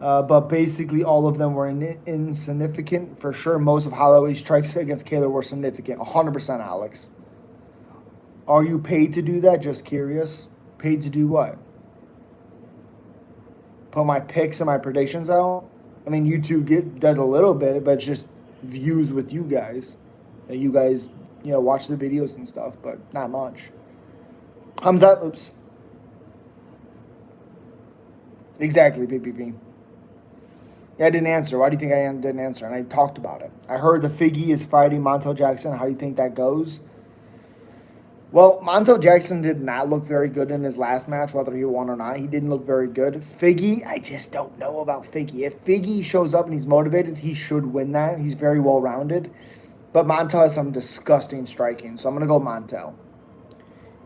But basically all of them were insignificant. For sure, most of Holloway's strikes against Kaylor were significant. 100%, Alex. Are you paid to do that? Just curious. Paid to do what? Put my picks and my predictions out? I mean, YouTube does a little bit, but it's just views with you guys. And you guys, watch the videos and stuff, but not much. Hamzat, oops. Exactly, PPP. Yeah, I didn't answer. Why do you think I didn't answer? And I talked about it. I heard the Figgy is fighting Montel Jackson. How do you think that goes? Well, Montel Jackson did not look very good in his last match, whether he won or not. He didn't look very good. Figgy, I just don't know about Figgy. If Figgy shows up and he's motivated, he should win that. He's very well-rounded. But Montel has some disgusting striking, so I'm going to go Montel.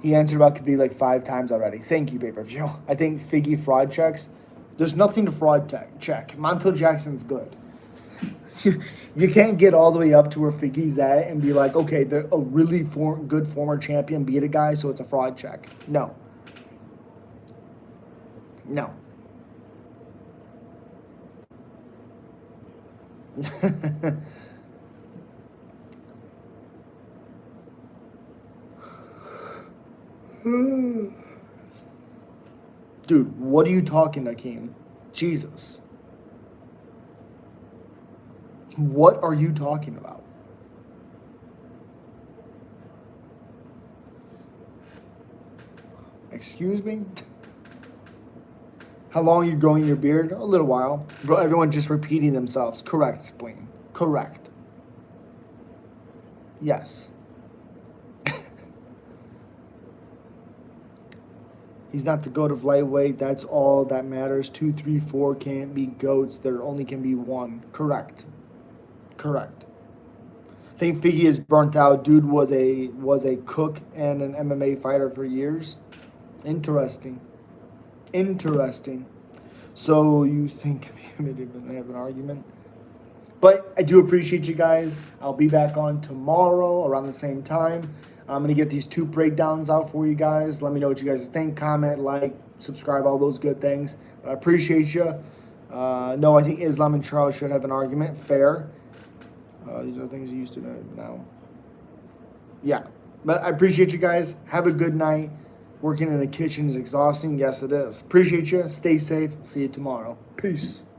He answered about Khabib like 5 times already. Thank you, pay-per-view. I think Figgy fraud checks. There's nothing to fraud check. Montel Jackson's good. You can't get all the way up to where Figgy's at and be like, okay, a really good former champion beat a guy, so it's a fraud check. No. No. Dude, what are you talking, Akeem? Jesus. What are you talking about? Excuse me? How long are you growing your beard? A little while. Bro, everyone just repeating themselves. Correct, Spleen. Correct. Yes. He's not the GOAT of lightweight. That's all that matters. 2, 3, 4 can't be GOATs. There only can be one. Correct. Correct. I think Figgy is burnt out. Dude was a cook and an MMA fighter for years. Interesting. Interesting. So you think maybe they have an argument? But I do appreciate you guys. I'll be back on tomorrow around the same time. I'm going to get these 2 breakdowns out for you guys. Let me know what you guys think. Comment, like, subscribe, all those good things. But I appreciate you. No, I think Islam and Charles should have an argument. Fair. These are things you used to know now. Yeah. But I appreciate you guys. Have a good night. Working in the kitchen is exhausting. Yes, it is. Appreciate you. Stay safe. See you tomorrow. Peace.